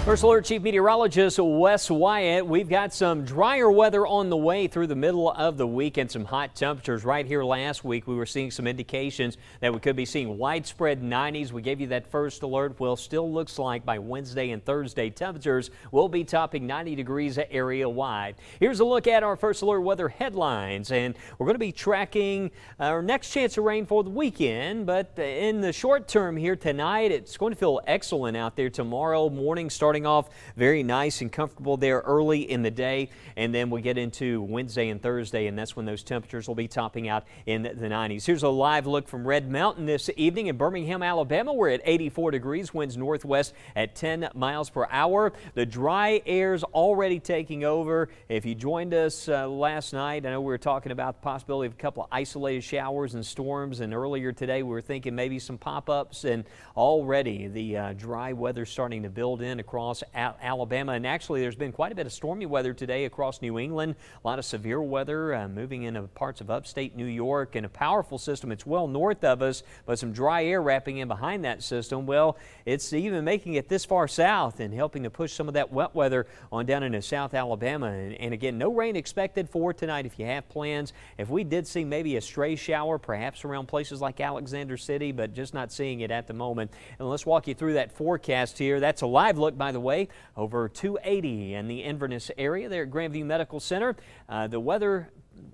First Alert Chief Meteorologist Wes Wyatt. We've got some drier weather on the way through the middle of the week and some hot temperatures. Right here last week, we were seeing some indications that we could be seeing widespread 90s. We gave you that first alert. Well, still looks like by Wednesday and Thursday, temperatures will be topping 90 degrees area wide. Here's a look at our First Alert weather headlines, and we're going to be tracking our next chance of rain for the weekend. But in the short term here tonight, it's going to feel excellent out there tomorrow morning, starting off very nice and comfortable there early in the day, and then we get into Wednesday and Thursday, and that's when those temperatures will be topping out in the 90s. Here's a live look from Red Mountain this evening in Birmingham, Alabama. We're at 84 degrees, winds northwest at 10 miles per hour. The dry air's already taking over. If you joined us last night, I know we were talking about the possibility of a couple of isolated showers and storms, and earlier today we were thinking maybe some pop-ups, and already the dry weather starting to build in across Alabama. And actually, there's been quite a bit of stormy weather today across New England. A lot of severe weather moving into parts of upstate New York, and a powerful system. It's well north of us, but some dry air wrapping in behind that system. Well, it's even making it this far south and helping to push some of that wet weather on down into South Alabama. And again, no rain expected for tonight if you have plans. If we did see maybe a stray shower, perhaps around places like Alexander City, but just not seeing it at the moment. And let's walk you through that forecast here. That's a live look, by the way, over 280 in the Inverness area there at Grandview Medical Center. The weather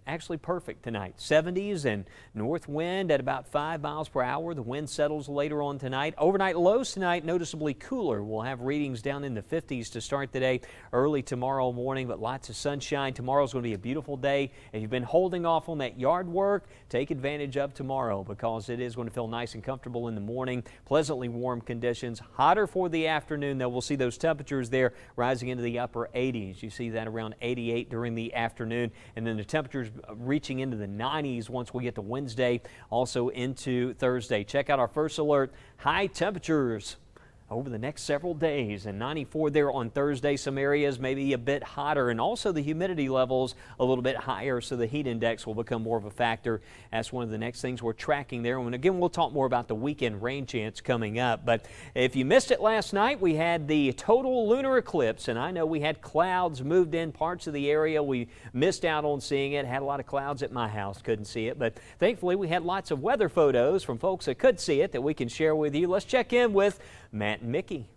actually perfect tonight. 70s and north wind at about 5 miles per hour. The wind settles later on tonight. Overnight lows tonight noticeably cooler. We'll have readings down in the 50s to start the day early tomorrow morning, but lots of sunshine. Tomorrow's going to be a beautiful day. If you've been holding off on that yard work, take advantage of tomorrow, because it is going to feel nice and comfortable in the morning. Pleasantly warm conditions. Hotter for the afternoon, though. We'll see those temperatures there rising into the upper 80s. You see that around 88 during the afternoon, and then the temperatures reaching into the 90s once we get to Wednesday, also into Thursday. Check out our First Alert high temperatures over the next several days, and 94 there on Thursday. Some areas maybe a bit hotter, and also the humidity levels a little bit higher, so the heat index will become more of a factor. That's one of the next things we're tracking there. And again, we'll talk more about the weekend rain chance coming up. But if you missed it last night, we had the total lunar eclipse, and I know we had clouds moved in parts of the area. We missed out on seeing it. Had a lot of clouds at my house, couldn't see it, but thankfully we had lots of weather photos from folks that could see it that we can share with you. Let's check in with Matt and Mickey.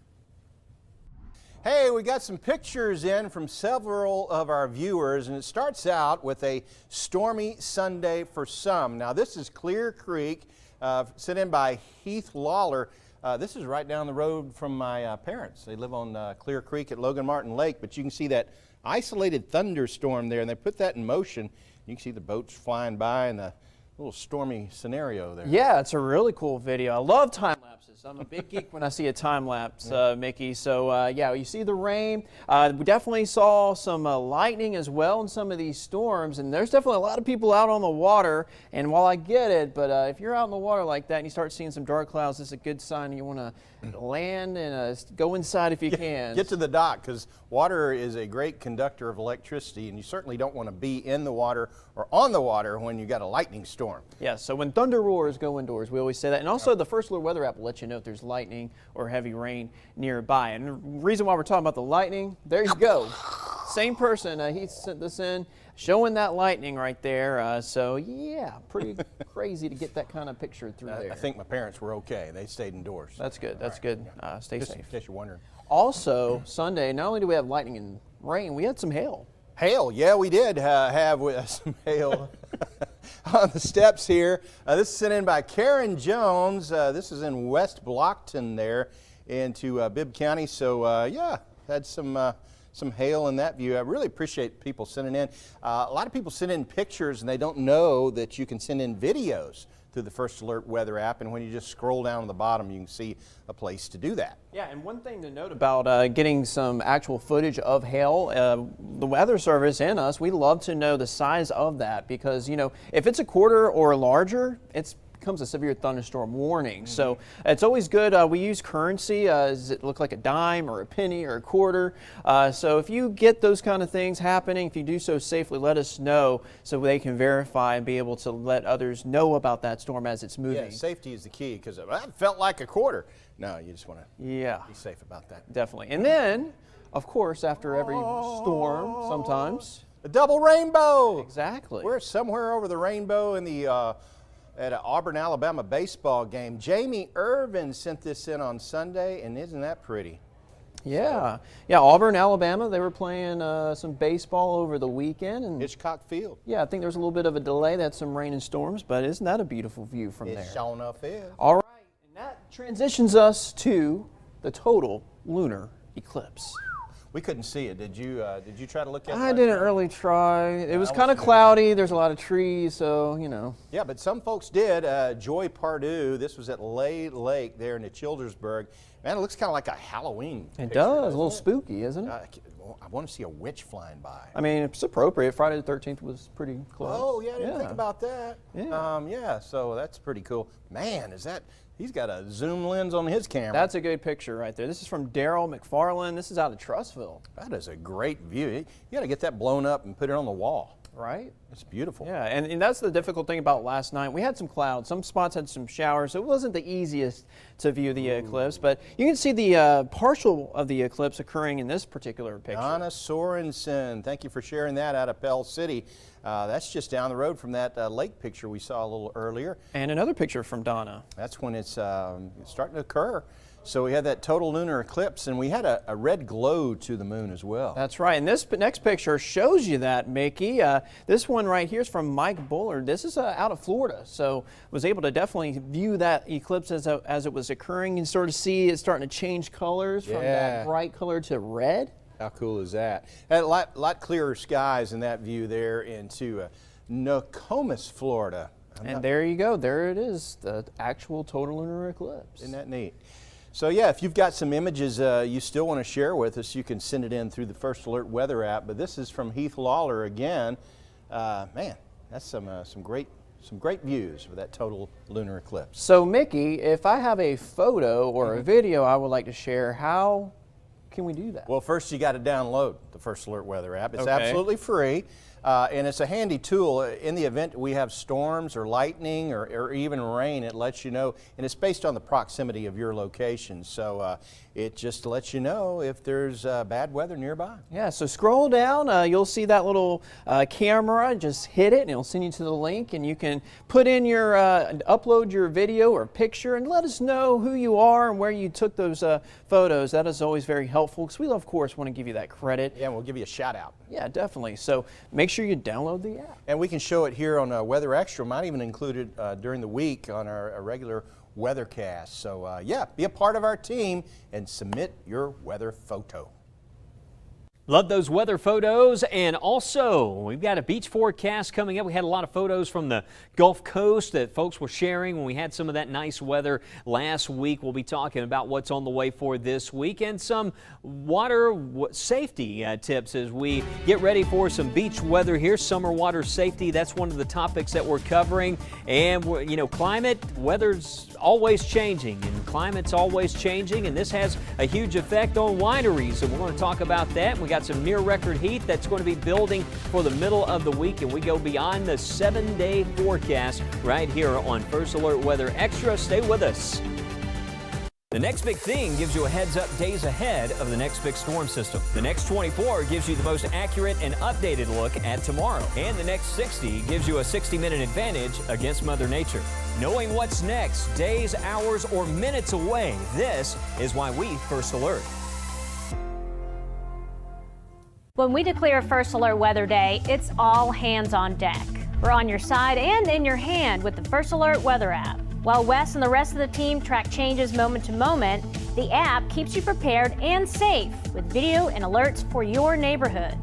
Hey, we got some pictures in from several of our viewers, and it starts out with a stormy Sunday for some. Now, this is Clear Creek, sent in by Heath Lawler. This is right down the road from my parents. They live on Clear Creek at Logan Martin Lake, but you can see that isolated thunderstorm there, and they put that in motion. You can see the boats flying by and the little stormy scenario there. Yeah, it's a really cool video. I love time lapses. I'm a big geek when I see a time lapse, Mickey. So yeah, you see the rain. We definitely saw some lightning as well in some of these storms, and there's definitely a lot of people out on the water. And while I get it, but if you're out in the water like that and you start seeing some dark clouds, it's a good sign you want to land and go inside if you can. Get to the dock, because water is a great conductor of electricity, and you certainly don't want to be in the water or on the water when you got a lightning storm. Yeah, so when thunder roars, go indoors. We always say that. And also the First Alert weather app will let you know if there's lightning or heavy rain nearby. And the reason why we're talking about the lightning, there you go. Same person, he sent this in, showing that lightning right there. So yeah, pretty crazy to get that kind of picture through there. I think my parents were okay. They stayed indoors. That's good. That's good. Stay safe. In case you're wondering. Also, Sunday, not only do we have lightning and rain, we had some hail. Hail, yeah, we did have some hail on the steps here. This is sent in by Karen Jones. This is in West Blockton there into Bibb County. So yeah, had some hail in that view. I really appreciate people sending in. A lot of people send in pictures, and they don't know that you can send in videos through the First Alert weather app, and when you just scroll down to the bottom, you can see a place to do that. Yeah, and one thing to note about getting some actual footage of hail, the Weather Service and us, we love to know the size of that, because, you know, if it's a quarter or larger, it's becomes a severe thunderstorm warning. So it's always good. We use currency. Does it look like a dime or a penny or a quarter? So if you get those kind of things happening, if you do so safely, let us know so they can verify and be able to let others know about that storm as it's moving. Yeah, safety is the key, because that felt like a quarter. No, you just want to be safe about that. Definitely. And then, of course, after every storm, sometimes a double rainbow. Exactly. We're somewhere over the rainbow in the at an Auburn, Alabama baseball game. Jamie Irvin sent this in on Sunday, and isn't that pretty? Yeah. Yeah, Auburn, Alabama, they were playing some baseball over the weekend. And Hitchcock Field. yeah, I think there was a little bit of a delay. They had some rain and storms, but isn't that a beautiful view from there? It sure enough is. All right, and that transitions us to the total lunar eclipse. We couldn't see it. Did you try to look at it? I didn't really try. It was kind of cloudy. There's a lot of trees, so, you know. Yeah, but some folks did. Joy Pardue, this was at Lay Lake there in the Childersburg. Man, it looks kind of like a Halloween picture. It does. A little spooky, isn't it? I want to see a witch flying by. I mean, it's appropriate. Friday the 13th was pretty close. Oh, yeah, I didn't think about that. Yeah. Yeah, so that's pretty cool. Man, he's got a zoom lens on his camera. That's a good picture right there. This is from Daryl McFarland. This is out of Trussville. That is a great view. You got to get that blown up and put it on the wall. Right? It's beautiful. Yeah, and that's the difficult thing about last night. We had some clouds. Some spots had some showers, so it wasn't the easiest to view the eclipse, but you can see the partial of the eclipse occurring in this particular picture. Donna Sorensen, thank you for sharing that out of Pell City. That's just down the road from that lake picture we saw a little earlier. And another picture from Donna. That's when it's starting to occur. So we had that total lunar eclipse, and we had a red glow to the moon as well. That's right, and this next picture shows you that, Mickey. This one right here is from Mike Bullard. This is out of Florida, so was able to definitely view that eclipse as it was occurring and sort of see it starting to change colors from that bright color to red. How cool is that? Had a lot clearer skies in that view there into Nokomis, Florida. And there you go. There it is, the actual total lunar eclipse. Isn't that neat? So yeah, if you've got some images you still want to share with us, you can send it in through the First Alert weather app. But this is from Heath Lawler again. Man, that's some great views for that total lunar eclipse. So Mickey, if I have a photo or a video I would like to share, how can we do that? Well, first you got to download the First Alert weather app. It's absolutely free. And it's a handy tool. In the event we have storms or lightning or even rain, it lets you know, and it's based on the proximity of your location. So it just lets you know if there's bad weather nearby. Yeah, so scroll down, you'll see that little camera, just hit it and it'll send you to the link, and you can put in your, upload your video or picture and let us know who you are and where you took those photos. That is always very helpful, because we of course want to give you that credit. Yeah, and we'll give you a shout out. Yeah, definitely. So make sure you download the app. And we can show it here on Weather Extra. Might even include it during the week on our regular weathercast. So yeah, be a part of our team and submit your weather photo. Love those weather photos, and also we've got a beach forecast coming up. We had a lot of photos from the Gulf Coast that folks were sharing when we had some of that nice weather last week. We'll be talking about what's on the way for this week and some water safety tips as we get ready for some beach weather here. Summer water safety, that's one of the topics that we're covering. And you know, climate, weather's always changing, and climate's always changing, and this has a huge effect on wineries, and we're going to talk about that. We got some near record heat that's going to be building for the middle of the week, and we go beyond the 7-day forecast right here on First Alert Weather Extra. Stay with us. The Next Big Thing gives you a heads up days ahead of the next big storm system. The Next 24 gives you the most accurate and updated look at tomorrow. And the Next 60 gives you a 60-minute advantage against Mother Nature. Knowing what's next, days, hours, or minutes away, this is why we First Alert. When we declare First Alert Weather Day, it's all hands on deck. We're on your side and in your hand with the First Alert Weather app. While Wes and the rest of the team track changes moment to moment, the app keeps you prepared and safe with video and alerts for your neighborhood.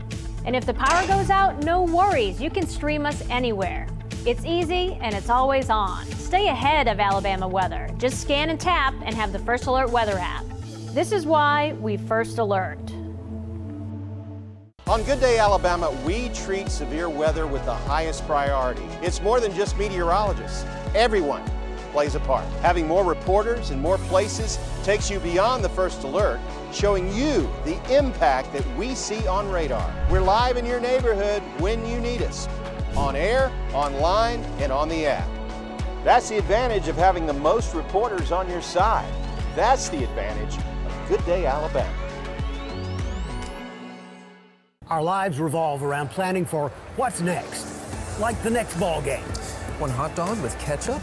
And if the power goes out, no worries, you can stream us anywhere. It's easy and it's always on. Stay ahead of Alabama weather. Just scan and tap and have the First Alert Weather app. This is why we First Alert. On Good Day Alabama, we treat severe weather with the highest priority. It's more than just meteorologists. Everyone plays a part. Having more reporters in more places takes you beyond the first alert, showing you the impact that we see on radar. We're live in your neighborhood when you need us, on air, online, and on the app. That's the advantage of having the most reporters on your side. That's the advantage of Good Day Alabama. Our lives revolve around planning for what's next, like the next ball game. One hot dog with ketchup?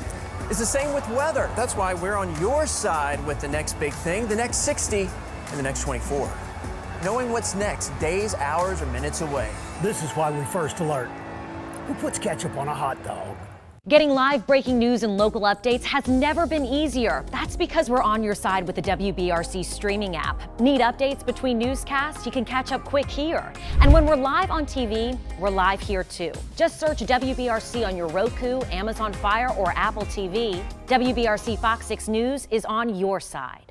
It's the same with weather. That's why we're on your side with the next big thing, the next 60, and the next 24. Knowing what's next, days, hours, or minutes away. This is why we first alert. Who puts ketchup on a hot dog? Getting live breaking news and local updates has never been easier. That's because we're on your side with the WBRC streaming app. Need updates between newscasts? You can catch up quick here. And when we're live on TV, we're live here too. Just search WBRC on your Roku, Amazon Fire, or Apple TV. WBRC Fox 6 News is on your side.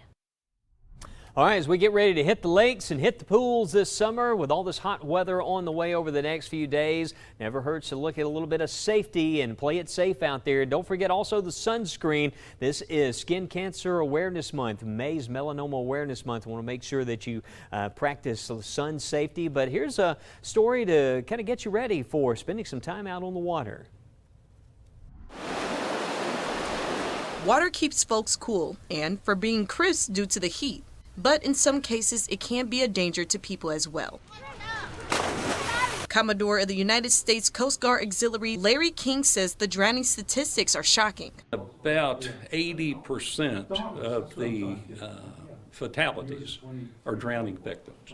All right, as we get ready to hit the lakes and hit the pools this summer with all this hot weather on the way over the next few days, never hurts to look at a little bit of safety and play it safe out there. Don't forget also the sunscreen. This is Skin Cancer Awareness Month, May's Melanoma Awareness Month. I want to make sure that you practice sun safety. But here's a story to kind of get you ready for spending some time out on the water. Water keeps folks cool and for being crisp due to the heat. But in some cases, it can be a danger to people as well. Commodore of the United States Coast Guard Auxiliary Larry King says the drowning statistics are shocking. About 80% of the fatalities are drowning victims,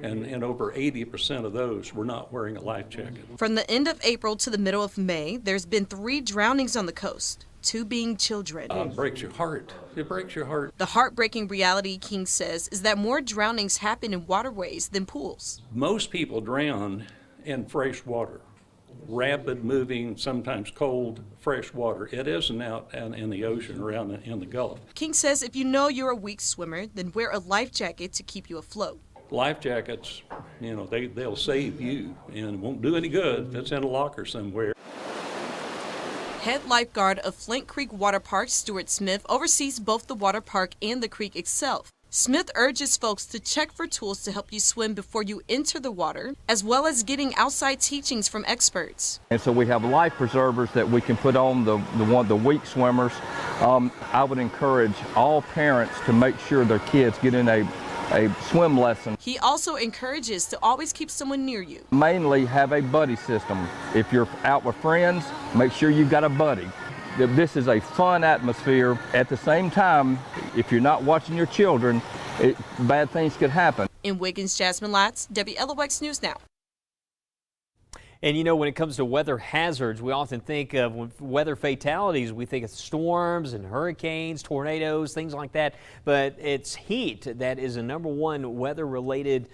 and over 80% of those were not wearing a life jacket. From the end of April to the middle of May, there's been 3 drownings on the coast. 2 being children. It breaks your heart. It breaks your heart. The heartbreaking reality, King says, is that more drownings happen in waterways than pools. Most people drown in fresh water, rapid moving, sometimes cold, fresh water. It isn't out in the ocean or out in the Gulf. King says if you know you're a weak swimmer, then wear a life jacket to keep you afloat. Life jackets, they'll save you and won't do any good if it's in a locker somewhere. Head lifeguard of Flint Creek Water Park, Stuart Smith, oversees both the water park and the creek itself. Smith urges folks to check for tools to help you swim before you enter the water, as well as getting outside teachings from experts. And so we have life preservers that we can put on the weak swimmers. I would encourage all parents to make sure their kids get in a swim lesson. He also encourages to always keep someone near you. Mainly have a buddy system. If you're out with friends, make sure you've got a buddy. This is a fun atmosphere. At the same time, if you're not watching your children, bad things could happen. In Wiggins, Jasmine Latz, WLOX News Now. And when it comes to weather hazards, we often think of weather fatalities. We think of storms and hurricanes, tornadoes, things like that. But it's heat that is a #1 weather-related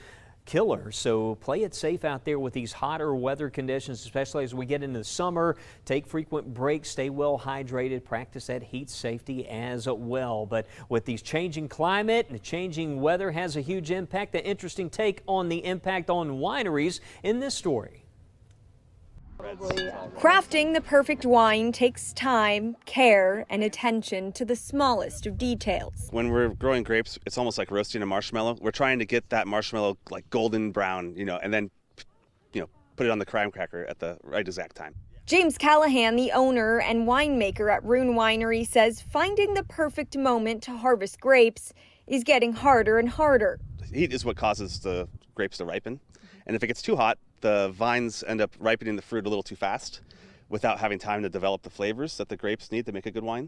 killer. So play it safe out there with these hotter weather conditions, especially as we get into the summer. Take frequent breaks, stay well hydrated, practice that heat safety as well. But with these changing climate and changing weather has a huge impact. An interesting take on the impact on wineries in this story. Crafting the perfect wine takes time, care, and attention to the smallest of details. When we're growing grapes, it's almost like roasting a marshmallow. We're trying to get that marshmallow like golden brown, and then, put it on the crime cracker at the right exact time. James Callahan, the owner and winemaker at Rune Winery, says finding the perfect moment to harvest grapes is getting harder and harder. Heat is what causes the grapes to ripen. And if it gets too hot, the vines end up ripening the fruit a little too fast without having time to develop the flavors that the grapes need to make a good wine.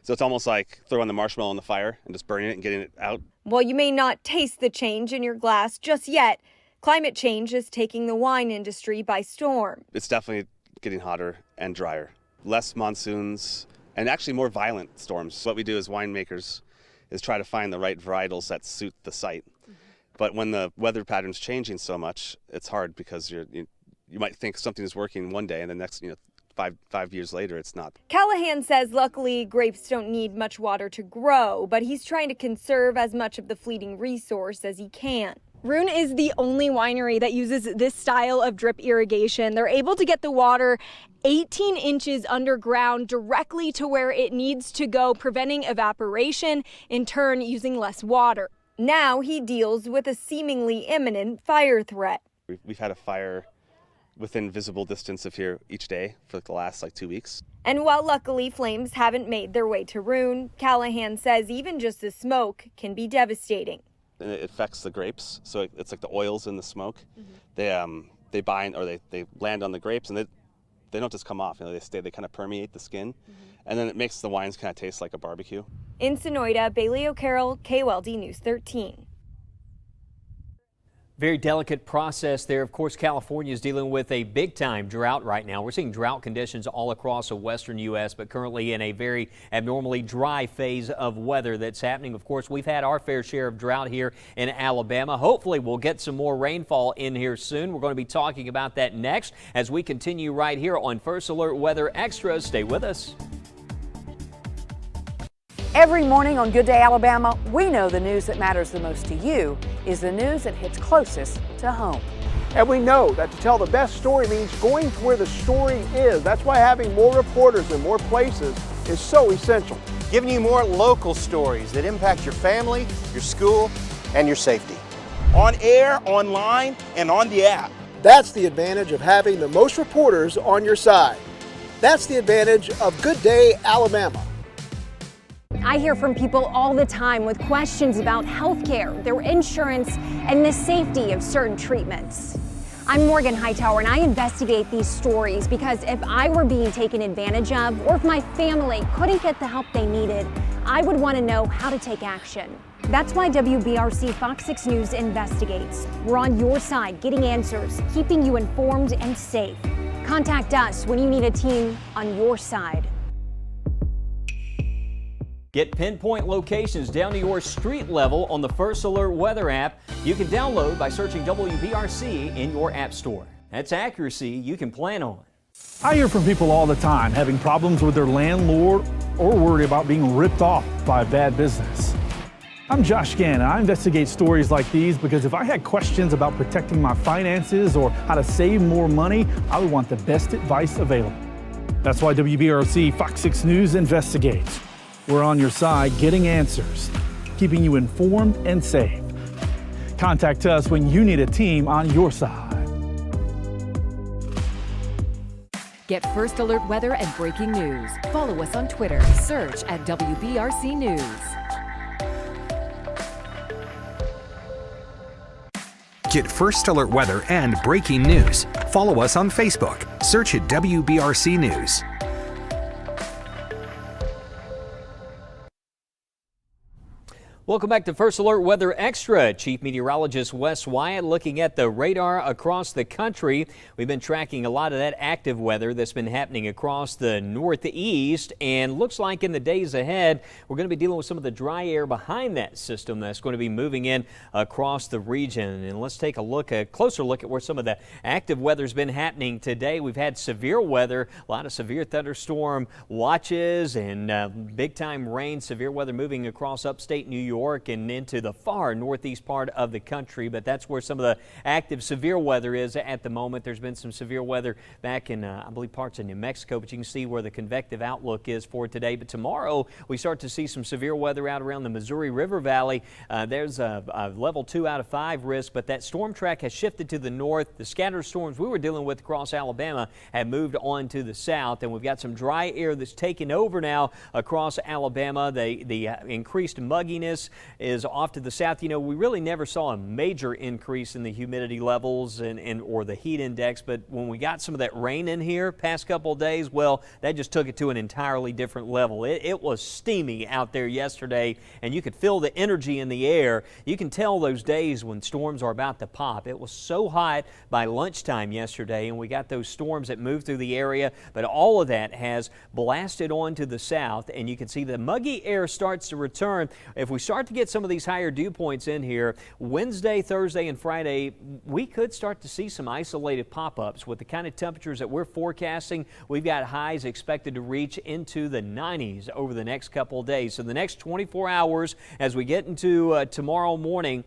So it's almost like throwing the marshmallow in the fire and just burning it and getting it out. While you may not taste the change in your glass just yet, climate change is taking the wine industry by storm. It's definitely getting hotter and drier. Less monsoons and actually more violent storms. What we do as winemakers is try to find the right varietals that suit the site. But when the weather pattern's changing so much, it's hard because you might think something is working one day and the next, five years later, it's not. Callahan says luckily grapes don't need much water to grow, but he's trying to conserve as much of the fleeting resource as he can. Rune is the only winery that uses this style of drip irrigation. They're able to get the water 18 inches underground directly to where it needs to go, preventing evaporation, in turn using less water. Now he deals with a seemingly imminent fire threat. We've had a fire within visible distance of here each day for the last 2 weeks. And while luckily flames haven't made their way to Rune, Callahan says even just the smoke can be devastating. And it affects the grapes, so it's like the oils in the smoke. They bind, or they land on the grapes, and they don't just come off. They stay. They kind of permeate the skin, and then it makes the wines kind of taste like a barbecue. In Sonoyta, Bailey O'Carroll, KOLD News 13. Very delicate process there. Of course, California is dealing with a big-time drought right now. We're seeing drought conditions all across the western U.S., but currently in a very abnormally dry phase of weather that's happening. Of course, we've had our fair share of drought here in Alabama. Hopefully, we'll get some more rainfall in here soon. We're going to be talking about that next as we continue right here on First Alert Weather Extra. Stay with us. Every morning on Good Day Alabama, we know the news that matters the most to you is the news that hits closest to home. And we know that to tell the best story means going to where the story is. That's why having more reporters in more places is so essential. Giving you more local stories that impact your family, your school, and your safety. On air, online, and on the app. That's the advantage of having the most reporters on your side. That's the advantage of Good Day Alabama. I hear from people all the time with questions about healthcare, their insurance, and the safety of certain treatments. I'm Morgan Hightower, and I investigate these stories because if I were being taken advantage of, or if my family couldn't get the help they needed, I would want to know how to take action. That's why WBRC Fox 6 News investigates. We're on your side, getting answers, keeping you informed and safe. Contact us when you need a team on your side. Get pinpoint locations down to your street level on the First Alert Weather app. You can download by searching WBRC in your app store. That's accuracy you can plan on. I hear from people all the time having problems with their landlord or worry about being ripped off by a bad business. I'm Josh Gann, and I investigate stories like these because if I had questions about protecting my finances or how to save more money, I would want the best advice available. That's why WBRC Fox 6 News investigates. We're on your side getting answers, keeping you informed and safe. Contact us when you need a team on your side. Get First Alert weather and breaking news. Follow us on Twitter. Search at WBRC News. Get First Alert weather and breaking news. Follow us on Facebook. Search at WBRC News. Welcome back to First Alert Weather Extra. Chief Meteorologist Wes Wyatt looking at the radar across the country. We've been tracking a lot of that active weather that's been happening across the northeast, and looks like in the days ahead we're going to be dealing with some of the dry air behind that system that's going to be moving in across the region. And let's take a closer look at where some of the active weather's been happening today. We've had severe weather, a lot of severe thunderstorm watches and big time rain, severe weather moving across upstate New York and into the far northeast part of the country, but that's where some of the active severe weather is at the moment. There's been some severe weather back in, I believe, parts of New Mexico, but you can see where the convective outlook is for today. But tomorrow we start to see some severe weather out around the Missouri River Valley. There's a level 2 out of 5 risk, but that storm track has shifted to the north. The scattered storms we were dealing with across Alabama have moved on to the south, and we've got some dry air that's taken over now across Alabama. The increased mugginess is off to the south. You know, we really never saw a major increase in the humidity levels or the heat index, but when we got some of that rain in here past couple of days, well, that just took it to an entirely different level. It was steamy out there yesterday, and you could feel the energy in the air. You can tell those days when storms are about to pop. It was so hot by lunchtime yesterday, and we got those storms that moved through the area, but all of that has blasted on to the south, and you can see the muggy air starts to return. If we start to get some of these higher dew points in here Wednesday, Thursday, and Friday, we could start to see some isolated pop-ups with the kind of temperatures that we're forecasting. We've got highs expected to reach into the 90s over the next couple of days. So the next 24 hours as we get into tomorrow morning,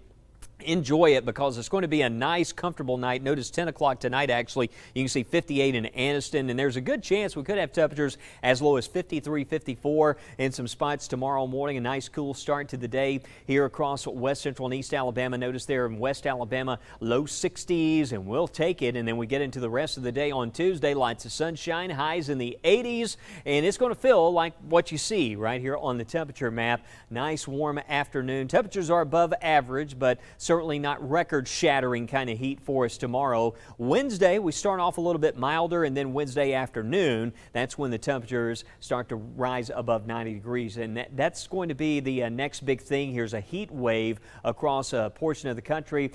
enjoy it because it's going to be a nice, comfortable night. Notice 10 o'clock tonight, actually, you can see 58 in Anniston, and there's a good chance we could have temperatures as low as 53, 54 in some spots tomorrow morning. A nice, cool start to the day here across West Central and East Alabama. Notice there in West Alabama, low 60s, and we'll take it. And then we get into the rest of the day on Tuesday, lots of sunshine, highs in the 80s, and it's going to feel like what you see right here on the temperature map. Nice, warm afternoon. Temperatures are above average, but certainly not record-shattering kind of heat for us tomorrow. Wednesday, we start off a little bit milder, and then Wednesday afternoon, that's when the temperatures start to rise above 90 degrees. And that's going to be the next big thing. Here's a heat wave across a portion of the country.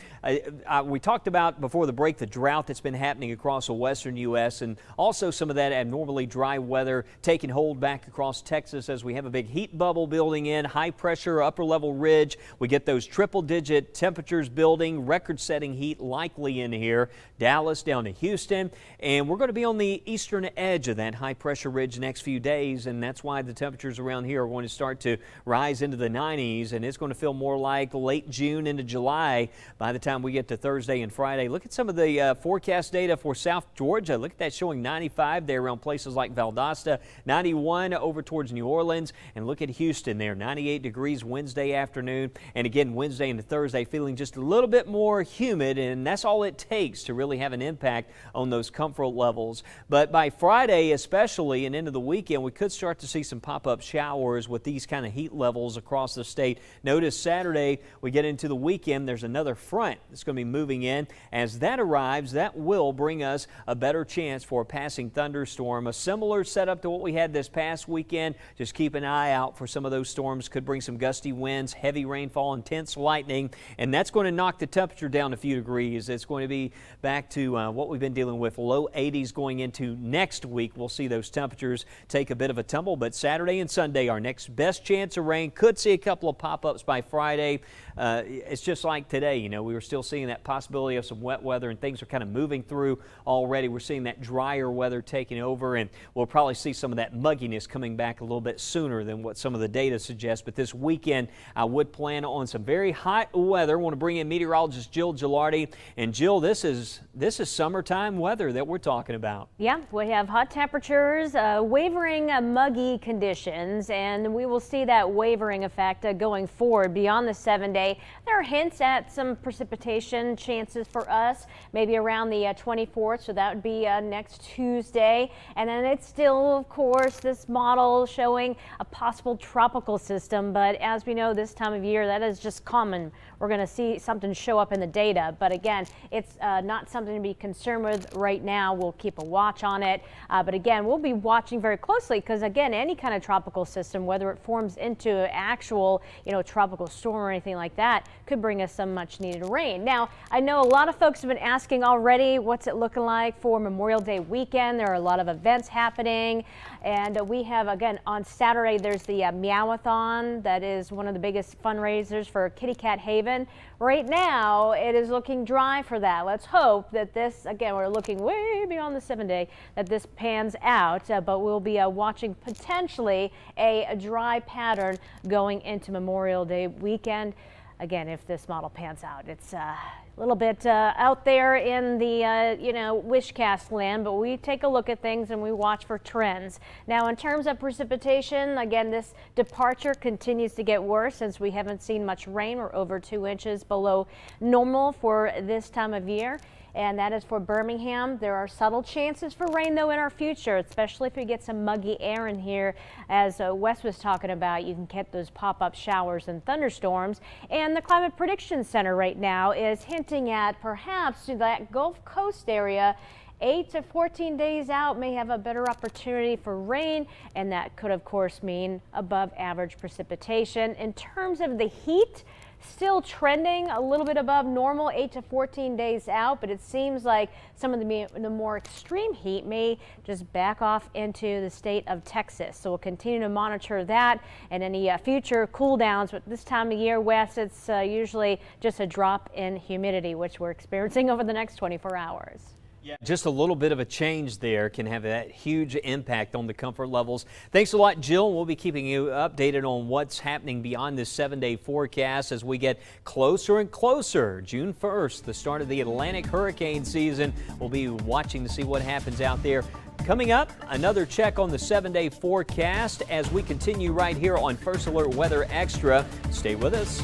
We talked about before the break the drought that's been happening across the western U.S. and also some of that abnormally dry weather taking hold back across Texas as we have a big heat bubble building in, high pressure, upper level ridge. We get those triple-digit temperatures building, record-setting heat likely in here. Dallas down to Houston, and we're going to be on the eastern edge of that high-pressure ridge the next few days, and that's why the temperatures around here are going to start to rise into the 90s, and it's going to feel more like late June into July by the time we get to Thursday and Friday. Look at some of the forecast data for South Georgia. Look at that showing 95 there around places like Valdosta, 91 over towards New Orleans, and look at Houston there, 98 degrees Wednesday afternoon, and again Wednesday into Thursday feeling just a little bit more humid, and that's all it takes to really have an impact on those comfort levels. But by Friday especially and into the weekend, we could start to see some pop-up showers with these kind of heat levels across the state. Notice Saturday we get into the weekend, there's another front that's going to be moving in. As that arrives, that will bring us a better chance for a passing thunderstorm. A similar setup to what we had this past weekend. Just keep an eye out for some of those storms. Could bring some gusty winds, heavy rainfall, intense lightning, and that's going to knock the temperature down a few degrees. It's going to be back to what we've been dealing with, low 80s going into next week. We'll see those temperatures take a bit of a tumble, but Saturday and Sunday, our next best chance of rain. Could see a couple of pop-ups by Friday. It's just like today, you know, we were still seeing that possibility of some wet weather, and things are kind of moving through already. We're seeing that drier weather taking over, and we'll probably see some of that mugginess coming back a little bit sooner than what some of the data suggests. But this weekend, I would plan on some very hot weather. I want to bring in meteorologist Jill Gilardi. And Jill, this is summertime weather that we're talking about. Yeah, we have hot temperatures, wavering muggy conditions, and we will see that wavering effect going forward beyond the 7-day. There are hints at some precipitation chances for us, maybe around the 24th, so that would be next Tuesday. And then it's still, of course, this model showing a possible tropical system, but as we know this time of year, that is just common. We're going to see something show up in the data, but again, it's not something to be concerned with right now. We'll keep a watch on it, but again, we'll be watching very closely because again, any kind of tropical system, whether it forms into an actual, tropical storm or anything like that, could bring us some much needed rain. Now, I know a lot of folks have been asking already, what's it looking like for Memorial Day weekend? There are a lot of events happening, and we have, again, on Saturday, there's the Meowathon. That is one of the biggest fundraisers for Kitty Cat Haven. Right now, it is looking dry for that. Let's hope that this, again, we're looking way beyond the 7-day, that this pans out, but we'll be watching potentially a dry pattern going into Memorial Day weekend. Again, if this model pans out, it's a little bit out there in the, wishcast land, but we take a look at things and we watch for trends. Now, in terms of precipitation, again, this departure continues to get worse since we haven't seen much rain. We're over 2 inches below normal for this time of year. And that is for Birmingham. There are subtle chances for rain, though, in our future, especially if we get some muggy air in here. As Wes was talking about, you can get those pop-up showers and thunderstorms. And the Climate Prediction Center right now is hinting at perhaps to that Gulf Coast area, 8 to 14 days out may have a better opportunity for rain, and that could, of course, mean above average precipitation. In terms of the heat, still trending a little bit above normal, 8 to 14 days out, but it seems like some of the more extreme heat may just back off into the state of Texas. So we'll continue to monitor that and any future cool downs. But this time of year, Wes, it's usually just a drop in humidity, which we're experiencing over the next 24 hours. Just a little bit of a change there can have that huge impact on the comfort levels. Thanks a lot, Jill. We'll be keeping you updated on what's happening beyond this 7-day forecast as we get closer and closer. June 1st, the start of the Atlantic hurricane season. We'll be watching to see what happens out there. Coming up, another check on the 7-day forecast as we continue right here on First Alert Weather Extra. Stay with us.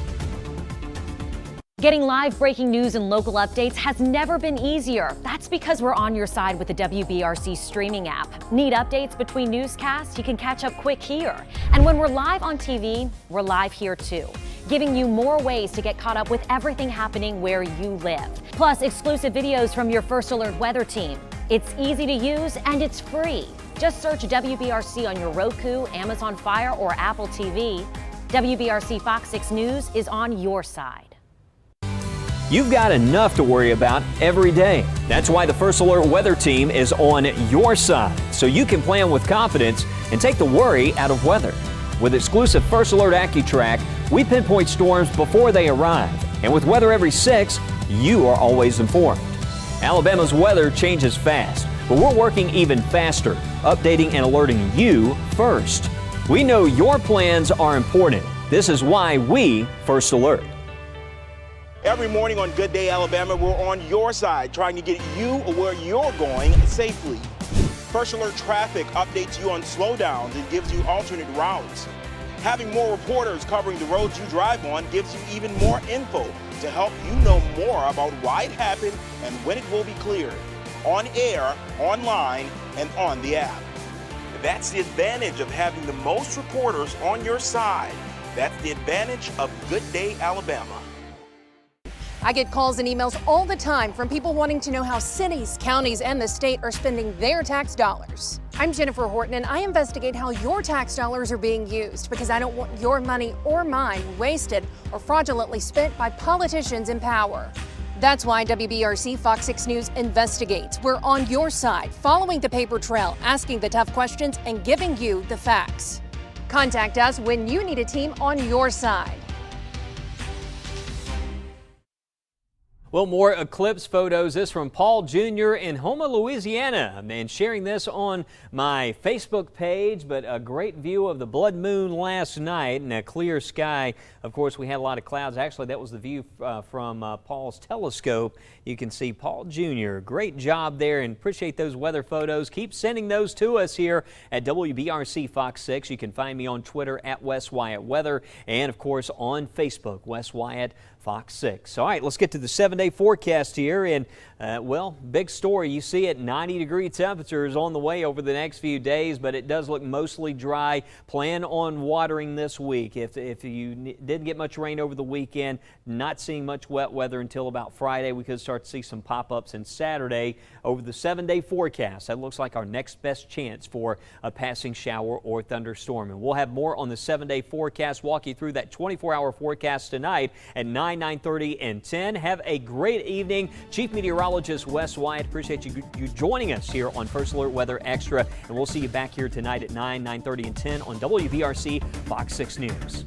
Getting live breaking news and local updates has never been easier. That's because we're on your side with the WBRC streaming app. Need updates between newscasts? You can catch up quick here. And when we're live on TV, we're live here too, giving you more ways to get caught up with everything happening where you live. Plus, exclusive videos from your First Alert weather team. It's easy to use and it's free. Just search WBRC on your Roku, Amazon Fire, or Apple TV. WBRC Fox 6 News is on your side. You've got enough to worry about every day. That's why the First Alert Weather Team is on your side, so you can plan with confidence and take the worry out of weather. With exclusive First Alert AccuTrack, we pinpoint storms before they arrive. And with Weather Every 6, you are always informed. Alabama's weather changes fast, but we're working even faster, updating and alerting you first. We know your plans are important. This is why we First Alert. Every morning on Good Day Alabama, we're on your side, trying to get you where you're going safely. First Alert Traffic updates you on slowdowns and gives you alternate routes. Having more reporters covering the roads you drive on gives you even more info to help you know more about why it happened and when it will be cleared. On air, online, and on the app. That's the advantage of having the most reporters on your side. That's the advantage of Good Day Alabama. I get calls and emails all the time from people wanting to know how cities, counties, and the state are spending their tax dollars. I'm Jennifer Horton, and I investigate how your tax dollars are being used because I don't want your money or mine wasted or fraudulently spent by politicians in power. That's why WBRC Fox 6 News investigates. We're on your side, following the paper trail, asking the tough questions, and giving you the facts. Contact us when you need a team on your side. Well, more eclipse photos. This from Paul Jr. in Houma, Louisiana, and sharing this on my Facebook page. But a great view of the blood moon last night and a clear sky. Of course, we had a lot of clouds. Actually, that was the view from Paul's telescope. You can see Paul Jr. Great job there, and appreciate those weather photos. Keep sending those to us here at WBRC Fox 6. You can find me on Twitter at Wes Wyatt Weather, and of course on Facebook, Wes Wyatt Fox 6. All right, let's get to the 7-day forecast here. And, well, big story. You see it, 90-degree temperatures on the way over the next few days, but it does look mostly dry. Plan on watering this week. If you didn't get much rain over the weekend, not seeing much wet weather until about Friday. We could start to see some pop-ups in Saturday over the 7-day forecast. That looks like our next best chance for a passing shower or thunderstorm. And we'll have more on the 7-day forecast, walk you through that 24-hour forecast tonight at 9, 9:30, and 10. Have a great evening. Chief Meteorologist Wes Wyatt, appreciate you joining us here on First Alert Weather Extra. And we'll see you back here tonight at 9, 9:30, and 10 on WBRC Fox 6 News.